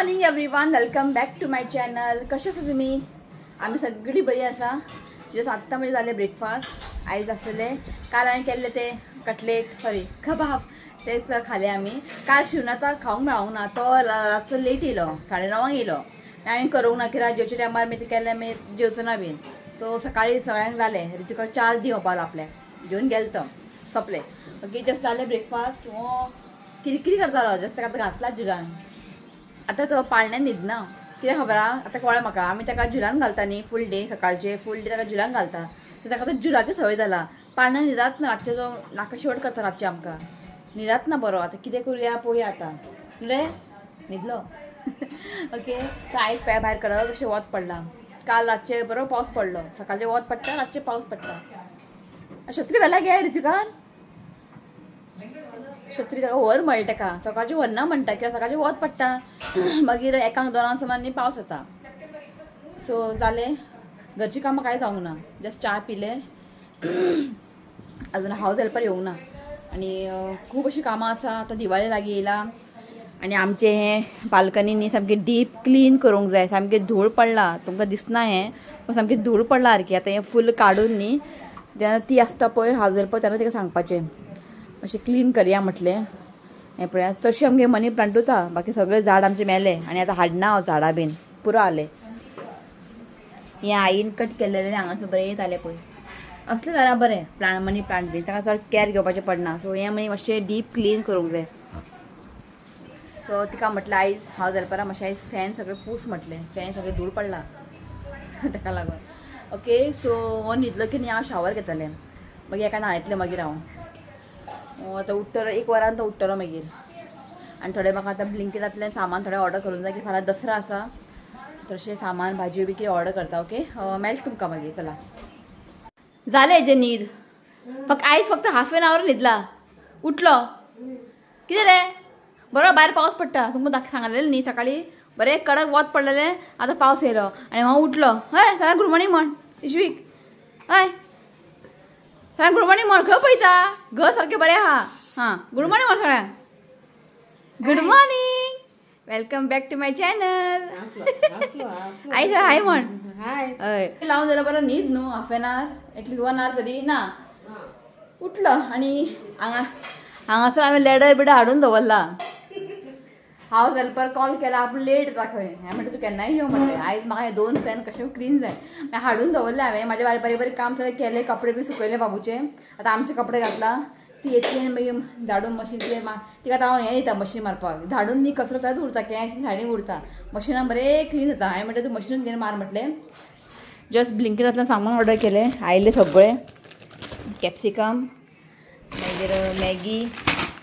Morning everyone, welcome back to my channel. कशे आसा तुम्ही? आम्ही सगळी बरी आसा. जस्ट आत्ता म्हणजे झाले ब्रेकफास्ट. आयज आसलेले काल हांवें केल्ले ते कबाब तेच खाले आम्ही. काल शिवनाता खावंक मेळोंक ना, तो रातचो लेट येयलो, 9:30 येयलो. हांवें करूंक ना कित्याक जेवचे टायमार मी ते केल्ले मी जेवचो ना बीन. सो सकाळी सगळ्यांक जालें रिचिका 4 दी पावलो आपल्या घेवन गेलो तो सोंपले. ओके, जस्ट जालें ब्रेकफास्ट. हो किरकिरी करतालो जस्ट ताका घातला जुलान. आता तो पाळण्यान न्हिदना कित्याक खबर आहा, आतां कळ्ळें म्हाका. आमी ताका जुलान घालता न्ही फूल डे, सकाळचे फूल डे ताका जुलान घालता. सो ताका तो जुलाची संवय जाला. पाळण्यान न्हिदात ना, रातचे जो नाका शेवट करता रातचे आमकां न्हिदात ना बरो. आतां कितें करुया पळोवया आतां. रे न्हिदलो. ओके, आयज भायर कडक अशें वत पडला. काल रातचे बरो पावस पडलो. सकाळचे वत पडटा, रातचे पावस पडटा. छत्री व्हेला गे रिचिकान. छत्री ताका व्हर म्हणलें ताका. सकाळची व्हरना म्हणटा कित्याक सकाळची वत पडटा, मागीर 1-2 सुमार पावस येता. सो जालें, घरची कामां कांय जावंक ना. जस्ट च्या पिले. अजून हावज हेल्पर येवंक ना आनी खूब अशीं कामां आसा. आतां दिवाळी लागीं येयला आनी आमचे हें बाल्कनीनी सामकें डीप क्लीन करूंक जाय. सामकें धूळ पडला, तुमकां दिसना हें, पूण सामकें धूळ पडला सारकी. आतां हें फूल काडून न्ही जेन्ना ती आसता पळय हावज हेल्पर तेन्ना तिका सांगपाचें अशें क्लीन करया म्हटलें. हें पळयात, चडशें आमगे मनी प्लांटूच आहा, बाकी सगळे झाड आमचे मेले आनी आतां हाडना हांव झाडां बीन पुरो आले. हें आईन कट केल्लेलें हांगासर बरें येतालें पळय, असलें जाल्यार बरें मनी प्लांट बीन. ताका चड कॅर घेवपाचें पडना. सो हें मागीर मातशें डीप क्लीन करूंक जाय. सो तिका म्हटलें आयज हावज हेल्पराक मातशें आयज फॅन सगळें पूस म्हटलें. फॅन सगळें धूळ पडला ताका लागून. ओके, सो हो न्हिदलो की न्ही हांव शावर घेतलें, मागीर एका न्हाणयतलें. मागीर हांव आतां उठ्ठलो 1 वरान तो उठ्ठलो मागीर. आनी थोडें म्हाका आतां ब्लिंकिटांतल्यान सामान थोडें ऑर्डर करूंक जाय की फाल्यां दसरा आसा. तशें सामान भाजयो बी कितें ऑर्डर करता. ओके, मेळटा तुमकां मागीर. चला, जालें हेजें न्हीद. आयज फक्त हाफ एन आवर न्हिदला. उठलो कितें रे, बरो भायर पावस पडटा. तुमकां सांगलेलें न्ही सकाळी बरें कडक वत पडलेलें, आतां पावस येयलो आनी हांव उठलो. हय सगळ्यांक गूड मॉर्निंग म्हण इश्वीक. हय सगळ्यांक गूड मॉर्निंग म्हण. खंय पळयता, घर सारकें बरें आहा. हां, गूड मॉर्निंग म्हण सगळ्यांक. Good morning, welcome back to my channel. आई हाय म्हण. हय लावून जाल्यार बरो न्हीद न्हू. Half an hour at least 1 hour तरी ना. उठलो आनी हांगासर हांवें लॅडर बिडर हाडून दवरला. हावज हेल्पर कॉल केला, आपूण लेट येता खंय. हांवें म्हणलें तूं केन्नाय यो म्हणलें. आयज म्हाका हे 2 फॅन कशें क्लीन जाय हाडून दवरले हांवें. म्हाजे बारीक बारीक काम सगळें केलें. कपडे बी सुकयले बाबूचे. आतां आमचे कपडे घातला ती येतली आनी मागीर धाडून मशीन तिका आतां हांव हें दिता मशीन मारपाक. धाडून न्ही कचरो थंयच उरता, केंस सायडीक उरता. मशिनान बरें क्लीन जाता. हांवें म्हणलें तूं मशिनूच घेवन मार म्हटलें. जस्ट ब्लिंकिटांतल्यान सामान ऑर्डर केलें, आयले सगळें. कॅप्सिकम, मागीर मॅगी.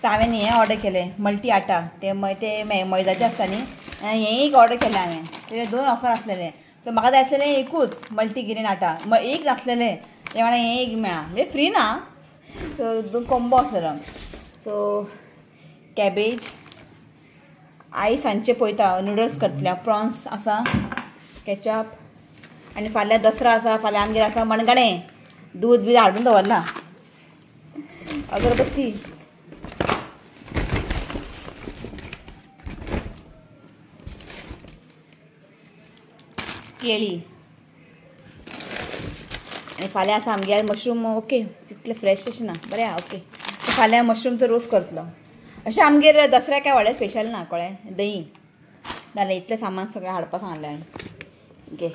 हांवें हें ऑर्डर केलें मल्टी आटा, ते मैदाचें आसता न्ही. हें एक ऑर्डर केलें हांवें. तेजे 2 ऑफर आसलेले. सो म्हाका जाय आसलेलें एकूच मल्टी ग्रेन आटा. एक नासलेलें ते वांगडा हें एक मेळ्ळा म्हणजे फ्री ना. सो 2 कॉम्बो आसलेलो. So cabbage. आयज सांजचे पळयता नुडल्स करतले. प्रॉन्स आसा, केचप. आनी फाल्यां दसरा आसा. फाल्यां आमगेर आसा मणगणें. दूद बी हाडून दवरला. अगरबत्ती. केळी. आनी फाल्यां आसा आमगे मशरूम. ओके, तितलें फ्रेश अशें ना, बरें आहा. ओके, फाल्यां मशरूमचो रोस करतलो. अशें आमगेर दसऱ्याक काय व्हडलें स्पेशल ना, कळ्ळें. दही जालें. इतलें सामान सगळें हाडपाक सांगलें हांवें. ओके,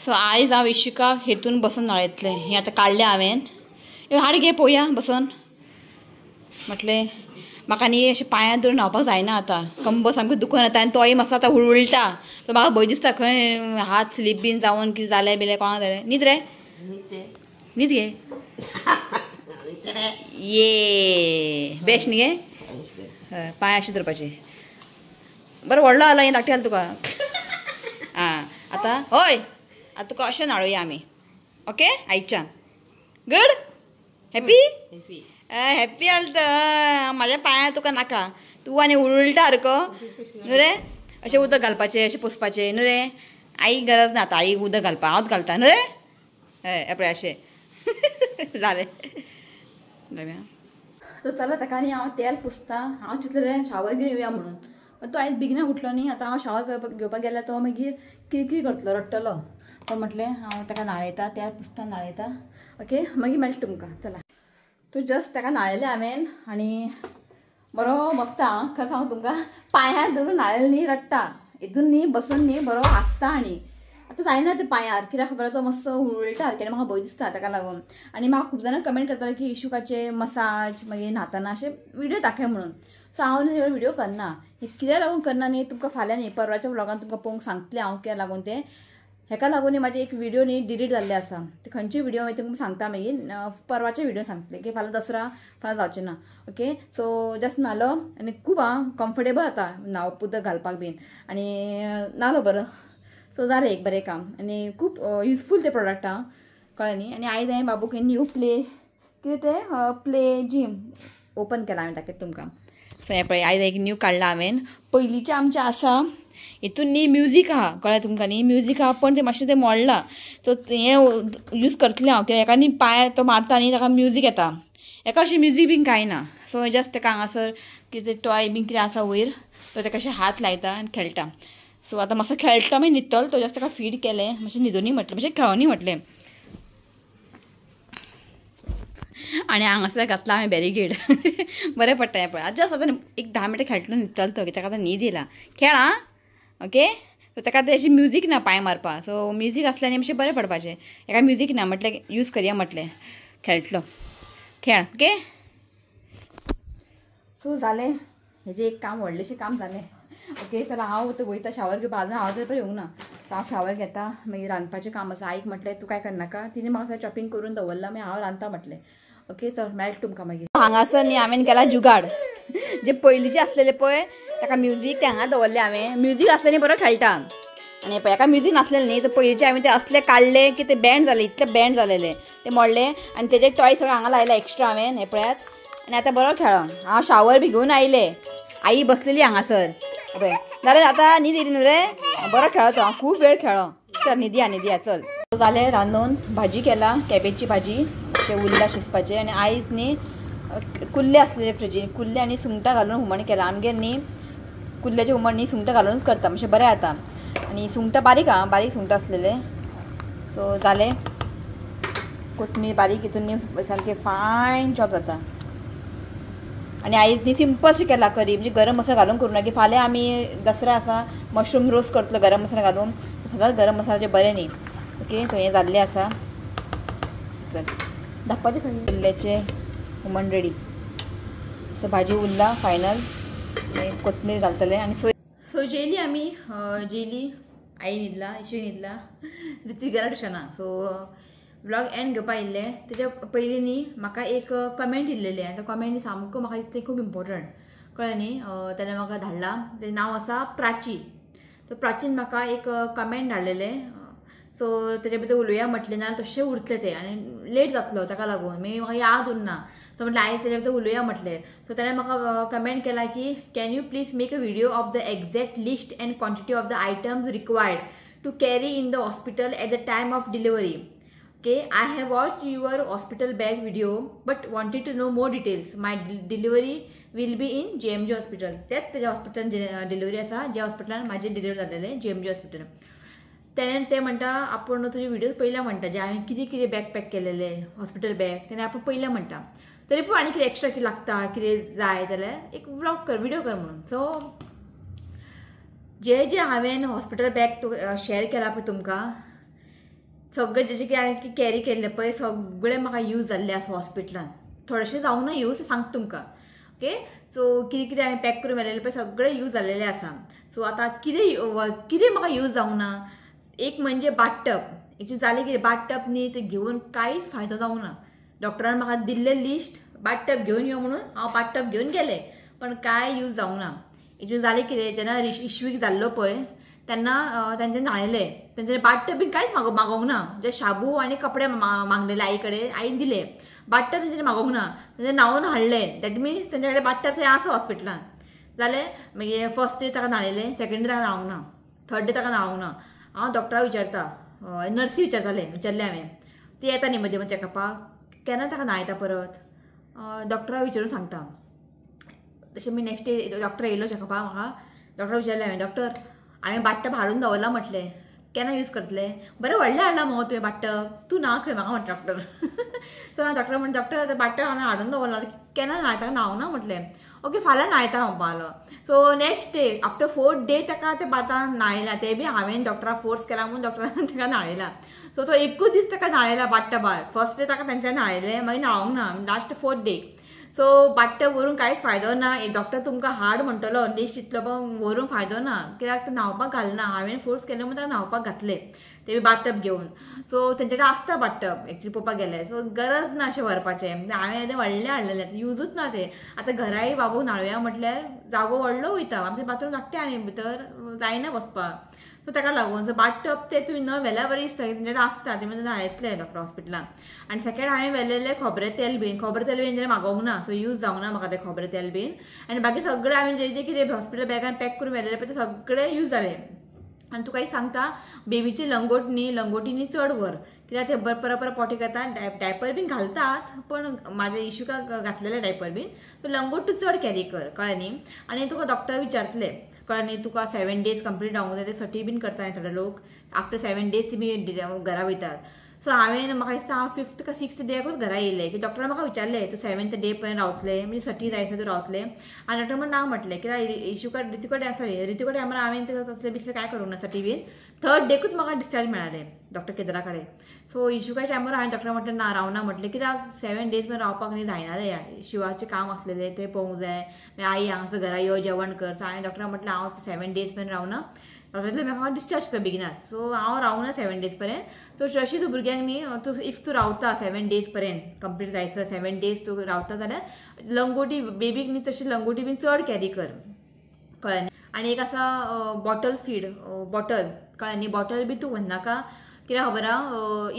सो आयज हांव इशिकाक हेतून बसून न्हाणयतलें. हें आतां काडलें हांवें. हाड गे पळोवया बसून म्हटलें. म्हाका न्ही अशें पांयां धरून न्हांवपाक जायना आतां. कंबर सामकें दुखून येता आनी तोय मातसो आतां उलटा. सो म्हाका भंय दिसता खंय हात स्लीप बीन जावन कितें जालें बिलें कोणाक जालें. न्हीद रे, न्हीद गे. ये बेस्ट न्ही गे. पांय अशें धरपाचें. बरो व्हडलो जालो हें धाकटें जालें तुका. आं आतां हय, आतां तुका अशें न्हाणुया आमी. ओके, आयच्यान गूड. हॅपी हॅपी जालें तर. म्हाज्या पांयां तुका नाका. तूं आनी उलटा सारको न्हू रे. अशें उदक घालपाचें, अशें पुसपाचें न्हू रे. आईक गरज ना आतां. आईक उदक घालपा हांवच घालता न्हू रे. हय पळय अशें जालें. तो चला ताका आनी हांव तेल पुसता हांव चिंतलें शावर घेवन येवया म्हणून पण तो आयज बेगिना उठलो न्ही आतां हांव शावर घेवपाक गेल्यार तो मागीर किरकिर करतलो रडटलो तो म्हटलें हांव ताका नाळयता तेल पुसता नाळयता ओके मागीर मेळटा तुमकां चला तो जस्ट ताका नाळयलें हांवें आनी बरो मस्त हां खरें सांगू तुमकां पांयार धरून नाळयलें न्ही रडटा हितून न्ही बसून न्ही बरो हांसता आनी आतां जायना ते पांयार कित्याक खबर तो मातसो उलटा सारकें म्हाका भंय दिसता ताका लागून आनी म्हाका खूब जाणां कमेंट करताले की इशुकाचे मसाज मागीर न्हाताना अशे व्हिडिओ दाखय म्हणून सो हांव न्ही व्हिडिओ करना हे कित्याक लागून करना न्ही तुमकां फाल्यां न्ही परवाच्या व्लॉगान तुमकां पळोवंक सांगतलें हांव कित्याक लागून तें हेका लागून न्ही म्हाजे एक व्हिडिओ न्ही डिलीट जाल्ले आसा ते खंयचे व्हिडिओ हांवें तुमकां सांगता मागीर परवाचे व्हिडिओ सांगतले की फाल्यां दसरा फाल्यां जावचें ना ओके सो जस्ट नालो आनी खूब कम्फर्टेबल जाता न्हांवप उदक घालपाक बीन आनी नालो बरो सो जालें एक बरें काम आनी खूब युजफूल ते प्रोडक्ट कळ्ळें न्ही आनी आयज हांवें बाबूक न्यू कितें तें प्ले जीम ओपन केलां हांवें ताका तुमकां सो हें पळय आयज एक न्यू काडला हांवें पयलींचें आमचें आसा हितून न्ही म्युजीक आहा कळ्ळें तुमकां न्ही म्युजीक आहा पण तें मातशें तें मोडलां सो हें यूज करतलें हांव कित्याक हेका न्ही पांय तो मारता न्ही ताका म्युजीक येता हेका अशें म्युजीक बीन कांय ना सो जस्ट ताका हांगासर कितें टॉय बीन कितें आसा वयर तो ताका अशें हात लायता आनी खेळटा सो आतां मातसो खेळटा मागीर न्हिदतलो तो जस्ट ताका फीड केलें मातशें न्हिदोनी म्हटलें मातशें खेळोनी म्हटलें आनी हांगासर घातला हांवें बॅरिकेड बरें पडटा हें पळय जस्ट आतां एक 10 मिनटां खेळटलो न्हिदतलो तो ताका आतां न्हीद येयला खेळ आं ओके सो ताका आतां अशी म्युजीक ना पांय मारपा सो म्युजीक आसल्यार मातशें बरें पडपाचें हेका म्युजीक ना म्हटलें यूज करया म्हटलें खेळटलो खेळ ओके सो जालें हेजें एक काम व्हडलेंशें काम जालें ओके तर हांव आतां वयता शावर घेवपा आजून हांव तर येवंक ना सो हांव शावर घेता मागीर रांदपाचें काम आसा आईक म्हटलें तूं कांय करनाका तिणें म्हाका चॉपिंग करून दवरला मागीर हांव रांदता म्हटलें ओके चल मेळटा तुमकां मागीर हांगासर न्ही हांवें केला जुगाड जे पयलींचे आसलेले पळय ताका म्युजीक ते हांगा दवरले हांवें म्युजीक आसलें न्ही बरो खेळटा आनी पळय हाका म्युजीक नासलेलें न्ही तर पयलींचे हांवें ते असले काडले की ते बँड जाले इतले बँड जालेले ते मोडले आनी तेजे टॉय सगळे हांगा लायले एक्स्ट्रा हांवें हे पळयात आनी आतां बरो खेळ हांव शावर बी घेवन आयले आई बसलेली हांगासर पळय जाल्यार आतां न्हीद येयली न्हू रे बरो खेळतो हांव खूब वेळ खेळ्ळो चल न्हिदया चल जालें रांदून भाजी केला कॅबेजची भाजी अशें उरला शिजपाचें आनी आयज न्ही कुल्ले आसलेले फ्रिजीन कुल्ले आनी सुंगटां घालून हुमण केलां आमगेर न्ही कुल्ल्याचें हुमण न्ही सुंगटां घालूनच करता मातशें बरें जाता आनी सुंगटां बारीक सुंगटां आसलेले सो जालें कोथमीर बारीक हितून न्ही सामकें फायन चॉप जाता आनी आयज न्ही सिंपलशें केला करी म्हणजे गरम मसाला घालून करूं ना की फाल्यां आमी दसरा आसा मशरूम रोस्ट करतलो गरम मसाला घालून सदांच गरम मसाल्याचें बरें न्ही ओके सो हें जाल्लें आसा चल धापपाचें खंय कुल्ल्याचें हुमण रेडी सो भाजी उरला फायनल कोथमीर घालतलें आनी सो जेली आमी जेली आई न्हिदला इशू न्हिदला ऋत्विक गेला ट्युशना सो व्लॉग एंड घेवपा येयल्ले तेज्या पयलीं न्ही म्हाका एक कमेंट येयल्लेलें आनी तो कमेंट न्ही सामको म्हाका दिसता खूब इम्पॉर्टंट कळ्ळें न्ही ताणें म्हाका धाडला तेजें नांव आसा प्राची तो प्राचीन म्हाका एक कमेंट धाडलेलें सो तेजे बद्दल उलोवया म्हटलें नाल्यार तशें उरतलें तें आनी लेट जातलो ताका लागून मागीर म्हाका याद उरना सो म्हटलें आयज तेजे बद्दल उलोवया म्हटलें सो ताणें म्हाका कमेंट केला की can you please make a video of the exact list and quantity of the items required to carry in the hospital at the time of delivery Okay, I have watched your hospital bag video but wanted to know more details. My delivery will be in JMJ hospital. त्यात तेज्या हॉस्पिटलान delivery आसा ज्या हॉस्पिटलान माझे delivery जाल्लेलें JMJ hospital तेणें ते म्हणटा आपूण तुजे व्हिडिओ पयल्या म्हणटा जे हांवें कितें कितें बॅग पॅक केलेले हॉस्पिटल बॅग तेणें आपूण पयल्या म्हणटा तरी पूण आनी कितें एक्स्ट्रा कितें लागता कितें जाय जाल्यार एक व्लॉग कर व्हिडिओ कर म्हणून सो जे हांवें हॉस्पिटल बॅग शेअर केला पळय तुमकां सगळे जे कितें हांवें कॅरी केल्ले पळय सगळे म्हाका यूज जाल्ले आसा हॉस्पिटलान थोडेशें जावं ना यूज सांगता तुमकां ओके सो कितें कितें हांवें पॅक करून व्हेलेलें पळय सगळे यूज जाल्लेले आसा सो आतां कितें म्हाका यूज जावंक ना एक म्हणजे बाथटब एक जालें कितें बाथटब न्ही ते घेवन कांयच फायदो जावंक ना डॉक्टरान म्हाका दिल्लें लिस्ट बाथटब घेवन यो म्हणून हांव बाथटब घेवन गेलें पण कांय यूज जावंक ना हितून जालें कितें जेन्ना इश्वीक जाल्लो पळय तेन्ना तांचे न्हाळयले तेंचे बाथटब बी कांयच मागोवंक ना जे शाबू आनी कपडे मागलेले आई कडेन आईन दिले बाथटब तेंच्यानी मागोवंक ना तेंचे न्हांवून हाडलें दॅट मिन्स तेंचे कडेन बाथटब थंय आसा हॉस्पिटलान जालें मागीर फर्स्ट डे ताका न्हाळयलें सेकंड डे ताका न्हांवंक ना थर्ड डे ताका न्हांवंक ना हांव डॉक्टराक विचारता नर्सी विचारलें हांवें ती येता न्ही मदीं चॅकअपाक केन्ना ताका न्हायता परत डॉक्टरा विचारून सांगता. तशें मी नेक्स्ट डे डॉक्टर येयलो चॅकअपाक म्हाका. डॉक्टर विचारलें हांवें, डॉक्टर हांवें बाथटब हाडून दवरला म्हटलें, केन्ना यूज करतले? बरें व्हडलें हाडला मगो तुवें बाथटब, तूं ना खंय म्हाका म्हणटा डॉक्टर. सो डॉक्टर म्हणटा, डॉक्टर बाथटब हांवें हाडून दवरला, केन्ना न्हायता? न्हांवना म्हटलें. ओके फाल्यां न्हायता म्हणपा लागलो. So next day after 4th day ताका ते बाथान न्हायला. ते बी हांवें डॉक्टरा फोर्स केला म्हणून डॉक्टरान ताका न्हाळयला. सो तो एकूच दीस ताका न्हाळयला बाथटबार. फर्स्ट डे ताका तेंच्यानी न्हाळयलें, मागीर न्हावंक ना last 4th day. So bathtub व्हरून कांयच फायदो ना. एक डॉक्टर तुमकां हाड म्हणटलो लिस्ट दितलो, पण व्हरून फायदो ना, कित्याक ते न्हावपाक घालना. हांवें फोर्स केलें म्हणून ताका न्हावपाक घातलें, ते बी बाथटब घेवन. सो तेंचे कडेन आसता बाथटब एक्चुअली पळोवपाक गेले. सो गरज ना अशें व्हरपाचें. हांवें व्हडलें हाडलेलें, यूजूच ना ते. आतां घराय बाबूक न्हाळुया म्हटल्यार जागो व्हडलो वयता, आमचें बाथरूम धाकटें आनी भितर जायना बसपाक. सो ताका लागून सो बाथटब ते तुवें न व्हेल्यार बरें दिसता, तेंचे कडेन आसता, ते म्हणजे न्हाळयतले डॉक्टर हॉस्पिटलान. आनी सेकेंड हांवें व्हेलेलें खोबरें तेल बीन तेंच्यानी मागोवंक ना. सो यूज जावंक ना म्हाका तें खोबरें तेल बीन. आनी बाकी सगळें हांवें जें कितें हॉस्पिटल बॅगान पॅक करून व्हेलेलें पळय तें सगळें यूज जालें. आनी तुका एक सांगता, बेबीची लंगोटी चड व्हर, कित्याक ते परत पोटी घेता. डायपर बीन घालतात, पण म्हाजे इशूकाक घातलेले डायपर बीन. सो लंगोट चड कॅरी कर, कळ्ळें न्ही. आनी तुका डॉक्टर विचारतले, कळ्ळें न्ही, तुका 7 days कंप्लीट जावंक जाय. ते सटी बीन करता थोडे लोक. आफ्टर 7 days तुमी घरा वयतात. सो हांवें म्हाका दिसता हांव 5th का 6th डेकूच घरा येयलें, की डॉक्टरान म्हाका विचारलें, तूं 7th डे पर्यंत रावतलें, म्हणजे सटी जाय तूं रावतलें? आनी डॉक्टर म्हणून ना म्हटलें, कित्याक रितू कडेन हांवें तसलें बिसलें कांय करूंक ना सटी बीन. 3rd डेकूच म्हाका डिस्चार्ज मेळालें डॉक्टर केदारा कडेन. सो इशूच्या टायमार हांवें डॉक्टर म्हटलें ना रावना म्हटलें, कित्याक 7 days पर्यंत रावपाक न्ही जायना. शिवाचें काम आसलेलें तें पळोवंक जाय, मागीर आई हांगासर घरा यो जेवण कर. सो हांवें डॉक्टराक म्हटलें हांव 7 days पर्यंत रावना. डॉक्टरांतले म्हाका डिस्चार्ज कर बेगिनात. सो हांव रावना 7 days पर्यंत. सो अशी तूं भुरग्यांक न्ही, इफ तूं रावता 7 days पर्यंत कंप्लीट जायसर 7 days तूं रावता जाल्यार लंगोटी बेबीक न्ही तशी लंगोटी बीन चड कॅरी कर, कळ्ळें न्ही. आनी एक आसा बॉटल फीड बॉटल, कळ्ळें न्ही. बॉटल बी तूं व्हरनाका, कित्याक खबर आहा,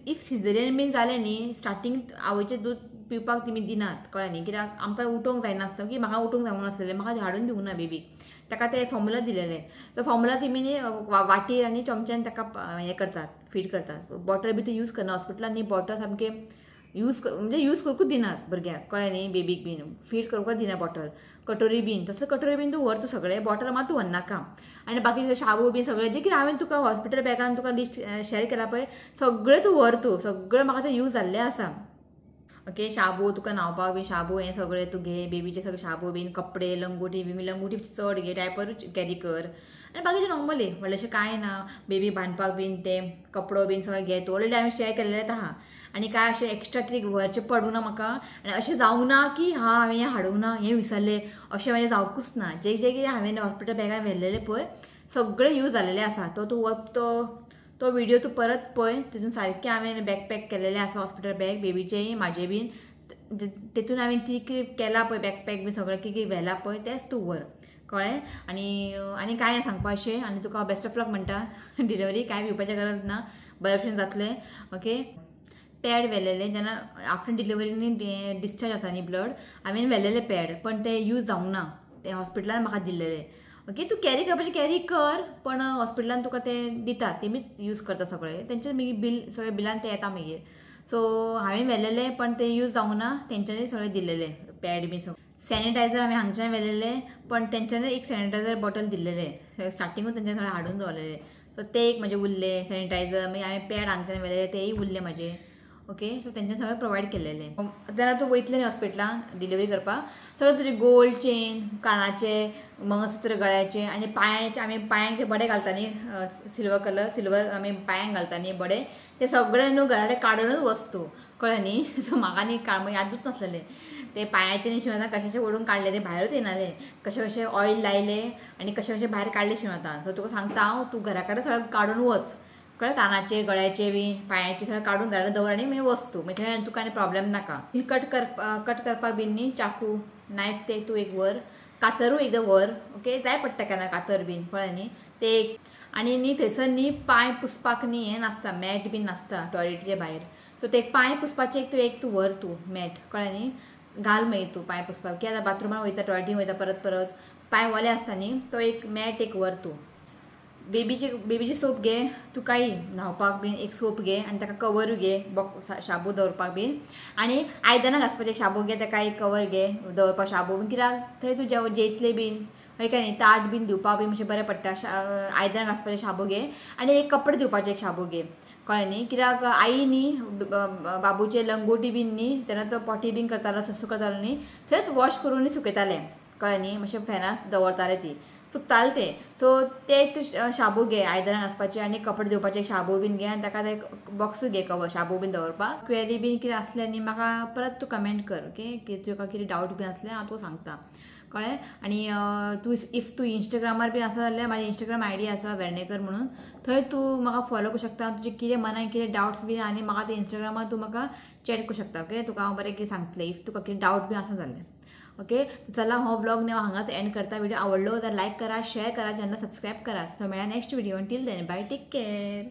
इफ सिझेरियन बीन जालें न्ही, स्टार्टींग आवयचें दूद पिवपाक तुमी दिनात, कळ्ळें न्ही. कित्याक आमकां उठोवंक जायनासता, की म्हाका उठोवंक जावंक नासलेलें, म्हाका हाडून दिवंक ना बेबीक. ताका ते फॉर्मुला दिलेले. तो फॉर्मुला तुमी न्ही वाटी आनी चमच्यान ताका हें करतात, फीड करतात. बॉटल बी ते यूज करना हॉस्पिटलान न्ही. बॉटल सामके यूज करूंकूच दिनात भुरग्याक, कळ्ळें न्ही. बेबीक बीन फीड करूंकच दिना बॉटल. कटोरी बीन तसले कटोरी बीन तूं व्हर, तूं सगळें बॉटल मात तूं व्हरनाका. आनी बाकी शाबू बीन सगळें जे कितें हांवें तुका हॉस्पिटल बॅगान तुका लिस्ट शेअर केला पळय, सगळें तूं व्हर. तूं सगळें म्हाका तें यूज जाल्लें आसा. ओके, शाबू तुका न्हावपाक बी शाबू हें सगळें तूं घे. बेबीचे सगळे शाबू बीन, कपडे, लंगोटी चड घे. डायपरूच कॅरी कर. आनी बाकीचें नॉर्मली व्हडलेंशें कांय ना. बेबी बांदपाक बीन ते कपडो बीन सगळें घे. तूं ऑलरेडी हांवें शेअर केल्लें आहा. आनी काय अशें एक्स्ट्रा कितें व्हरचें पडूं ना म्हाका. आनी अशें जावंक ना की हांवें हें हाडूंक ना, हें विसरलें, अशें म्हणजे जावंकूच ना. जें कितें हांवें हॉस्पिटल बॅगान व्हेल्लेलें पळय सगळें यूज जाल्लेलें आसा. तो व्हिडिओ तूं परत पळय. तितून सारकें हांवें बॅग पॅक केल्लेलें आसा हॉस्पिटल बॅग बेबीचें म्हाजें बीन. तितून हांवें कितें केलां पळय बॅकपॅक बी सगळें कितें व्हेलां पळय तेंच तूं व्हर, कळ्ळें. आनी कांय ना सांगपा अशें. आनी तुका बेस्ट ऑफ लक म्हणटा डिलिव्हरी. कांय भिवपाचें गरज ना, बरे भशेन जातलें. ओके, पॅड व्हेलेलें जेन्ना आफ्टर डिलिव्हरीनी डिस्चार्ज जाता न्ही ब्लड, हांवें व्हेलेलें पॅड, पण ते यूज जावंक ना. ते हॉस्पिटलान म्हाका दिल्लेलें. ओके, तूं कॅरी करपाचें कॅरी कर, पण हॉस्पिटलान तुका ते दितात, तेमीच यूज करता सगळें. तेंचें मागीर बील सगळें बिलान ते येता मागीर. सो हांवें व्हेलेलें पण ते यूज जावंक ना. तेंच्यांनी सगळें दिल्लेलें पॅड बी सगळें. सॅनिटायझर हांवें हांगच्यान व्हेलेलें, पण तेंच्यांनी एक सॅनिटायझर बॉटल दिल्लेलें स्टार्टिंगूच तेंच्यानी सगळें हाडून दवरलेलें. सो ते एक म्हजें उरलें सॅनिटायझर. मागीर हांवें पॅड हांगच्यान व्हेलेले तेय उरले म्हजे. ओके, सो तेंच्यानी सगळें प्रोवायड केल्लेलें. तेन्ना तूं वयतलें न्ही हॉस्पिटलान डिलिव्हरी करपाक, सगळें तुजें गोल्ड चेन, कानाचें, मंगळसूत्र गळ्याचें आनी पांयाचें. आमी पांयांक ते बडे घालता न्ही, सिल्वर आमी पांयांक घालता न्ही बडे, ते सगळें न्हू घरा कडेन काडूनच वस्तू, कळ्ळें न्ही. सो म्हाका न्ही यादूच नासलेलें. ते पांयाचें न्ही शिवता कशें ओडून काडले, ते भायरूच येनाले. कशें ऑयल लायले आनी कशें भायर काडले शिंवता. सो तुका सांगता हांव, तूं घरा कडेन सगळें काडून वच, कळ्ळें. कानाचे, गळ्याचे बी, पांयाचे सगळें काडून घरा दवर आनी मागीर वस्तू, मागीर तुका आनी प्रॉब्लेम नाका. कट करपाक बीन न्ही चाकू, नायफ ते तूं एक व्हर. कातरूय एकदां व्हर. ओके, जाय पडटा केन्ना कातर बीन, कळ्ळें न्ही. ते एक. आनी न्ही थंयसर न्ही पांय पुसपाक न्ही हें नासता, मॅट बीन नासता टॉयलेटीचे भायर. सो ते पांय पुसपाचें एक तूं व्हर तूं मॅट, कळ्ळें न्ही. घाल मागीर तूं पांय पुसपाक, की आतां बाथरुमान वयता, टॉयलेटीन वयता परत पांय ओले आसता न्ही, तो एक मॅट एक व्हर तूं. बेबीची सोप घे, तू काही न्हावपाक बीन एक सोप घे आनी ताका कवर घे शाबू दवरपाक बीन, आनी आयदनां घासपाचें एक शाबू घे, ताका एक कवर घे दवरपाक शाबू बीन, कित्याक थंय तूं जेयतले बीन हय काय न्ही ताट बीन दिवपाक बीन मातशें बरें पडटा. आयदनां घासपाचें शाबू घे आनी एक कपडे दिवपाचें एक शाबू घे, कळ्ळें न्ही. कित्याक आई न्ही बाबूचे लंगोटी बीन न्ही तेन्ना तो पोटी बीन करतालो सस्सू करतालो न्ही, थंयच वॉश करून सुकयताले, कळ्ळें न्ही. मातशें फॅनार दवरताले ती सुकताले ते. सो ते तूं शाबू घे आयदनां घासपाचें आनी कपडे दिवपाचें एक शाबू बीन घे आनी ताका एक बॉक्सूय घे कवर शाबू बीन दवरपाक. क्वेरी बीन कितें आसलें न्ही म्हाका परत तूं कमेंट कर, ओके, की तुका कितें डावट बीन आसलें हांव तुका सांगता, कळ्ळें. आनी इफ तूं इंस्टाग्रामार बीन आसा जाल्यार म्हाजी इंस्टाग्राम आयडी आसा वेर्णेकर म्हणून, थंय तूं म्हाका फॉलो करूं शकता. तुजें कितें मनान कितें डावट्स बीन आनी म्हाका ते इंस्टाग्रामार तूं म्हाका चॅट करूं शकता, ओके. तुका हांव बरें कितें सांगतलें इफ तुका कितें डावट बीन आसा जाल्यार, ओके. चला हो व्लॉग न्ही हांगाच एंड करता. व्हिडिओ आवडलो तर लाईक करा, शेअर करा, चॅनल सबस्क्राईब करा. सो मेळ्या next video. Till then bye, take care.